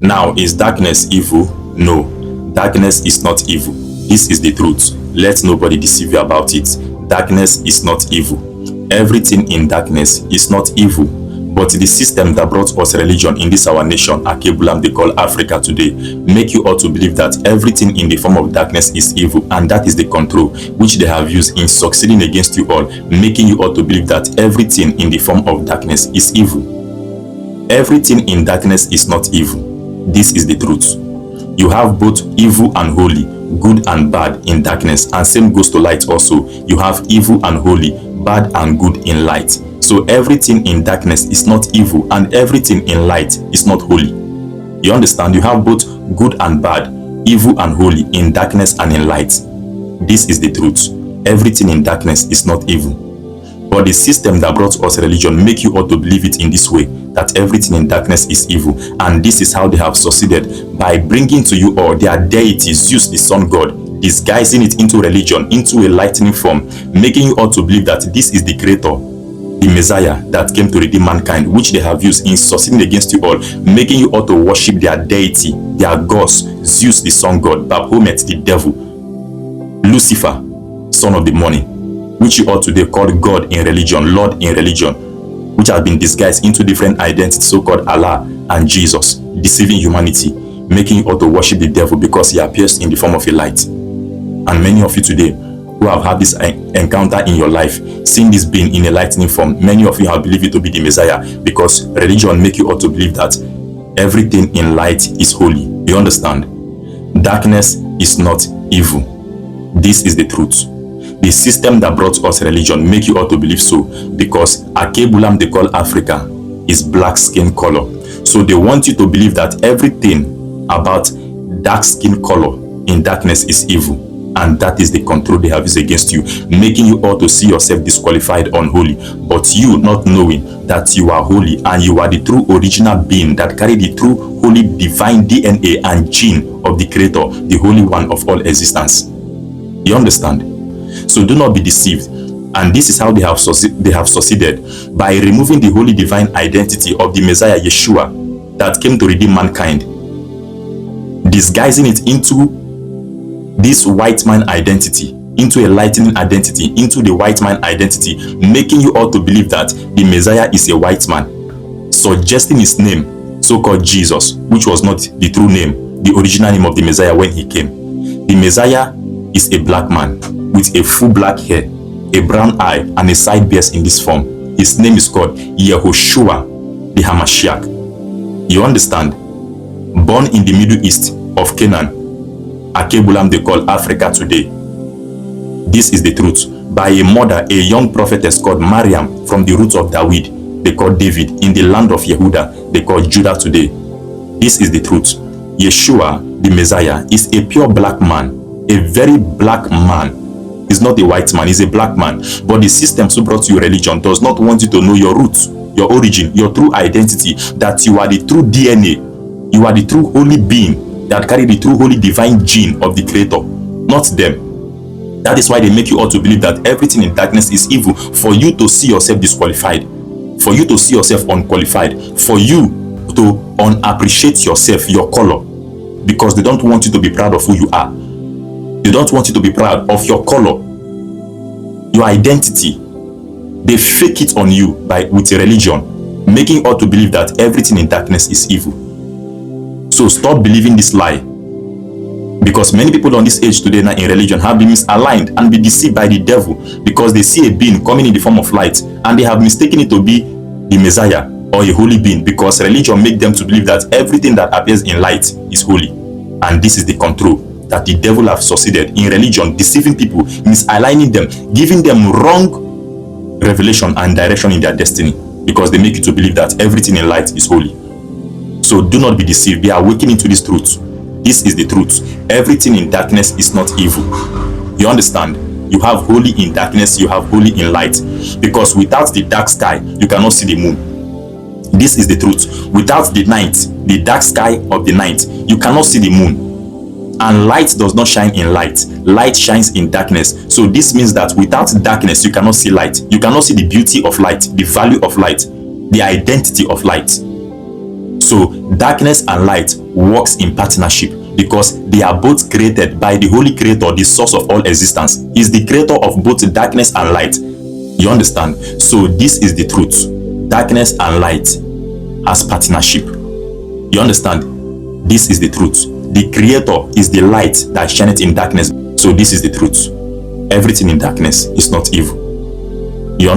Now, is darkness evil? No, darkness is not evil. This is the truth. Let nobody deceive you about it. Darkness is not evil. Everything in darkness is not evil. But the system that brought us religion in this our nation, Akebulam, they call Africa today, make you ought to believe that everything in the form of darkness is evil, and that is the control which they have used in succeeding against you all, making you ought to believe that everything in the form of darkness is evil. Everything in darkness is not evil. This is the truth. You have both evil and holy, good and bad in darkness, and same goes to light also. You have evil and holy, bad and good in light. So everything in darkness is not evil, and everything in light is not holy. You understand? You have both good and bad, evil and holy in darkness and in light. This is the truth. Everything in darkness is not evil. But the system that brought us religion make you ought to believe it in this way, that everything in darkness is evil. And this is how they have succeeded, by bringing to you all their deity, Zeus the sun god, disguising it into religion, into a lightning form, making you ought to believe that this is the creator, the Messiah that came to redeem mankind, which they have used in succeeding against you all, making you ought to worship their deity, their gods, Zeus the sun god, Baphomet the devil, Lucifer, son of the morning, which you ought today call God in religion, Lord in religion, which has been disguised into different identities, so-called Allah and Jesus, deceiving humanity, making you ought to worship the devil because he appears in the form of a light. And many of you today who have had this encounter in your life, seeing this being in a lightning form, many of you have believed it to be the Messiah, because religion make you ought to believe that everything in light is holy. You understand? Darkness is not evil. This is the truth. The system that brought us religion make you ought to believe so, because Akebulam they call Africa is black skin color. So they want you to believe that everything about dark skin color in darkness is evil. And that is the control they have used against you, making you ought to see yourself disqualified, unholy. But you not knowing that you are holy, and you are the true original being that carry the true holy divine DNA and gene of the creator, the holy one of all existence. You understand? So do not be deceived. And this is how they have succeeded, by removing the holy divine identity of the Messiah Yeshua that came to redeem mankind, disguising it into this white man identity, into a lightning identity, into the white man identity, making you ought to believe that the Messiah is a white man, suggesting his name, so-called Jesus, which was not the true name, the original name of the Messiah when he came. The Messiah is a black man with a full black hair, a brown eye, and a side beard in this form. His name is called Yehoshua the Hamashiach. You understand? Born in the Middle East of Canaan, Akebulam they call Africa today. This is the truth. By a mother, a young prophetess called Mariam from the roots of David, they call David. In the land of Yehuda, they call Judah today. This is the truth. Yeshua, the Messiah, is a pure black man, a very black man. He's not a white man, he's a black man. But the system who brought you religion does not want you to know your roots, your origin, your true identity, that you are the true DNA, you are the true holy being that carry the true holy divine gene of the creator, not them. That is why they make you all to believe that everything in darkness is evil, for you to see yourself disqualified, for you to see yourself unqualified, for you to unappreciate yourself, your color, because they don't want you to be proud of who you are. They don't want you to be proud of your color, your identity. They fake it on you with a religion, making you all to believe that everything in darkness is evil. So stop believing this lie, because many people on this age today now in religion have been misaligned and be deceived by the devil, because they see a being coming in the form of light and they have mistaken it to be the Messiah or a holy being, because religion make them to believe that everything that appears in light is holy. And this is the control that the devil have succeeded in religion, deceiving people, misaligning them, giving them wrong revelation and direction in their destiny, because they make you to believe that everything in light is holy. So do not be deceived. Be awakening to this truth. This is the truth. Everything in darkness is not evil. You understand? You have holy in darkness, you have holy in light. Because without the dark sky, you cannot see the moon. This is the truth. Without the night, the dark sky of the night, you cannot see the moon. And light does not shine in light. Light shines in darkness. So this means that without darkness, you cannot see light. You cannot see the beauty of light, the value of light, the identity of light. So darkness and light works in partnership because they are both created by the Holy Creator, the source of all existence. Is the creator of both darkness and light. You understand? So this is the truth. Darkness and light as partnership. You understand? This is the truth. The creator is the light that shineth in darkness. So this is the truth. Everything in darkness is not evil. You understand?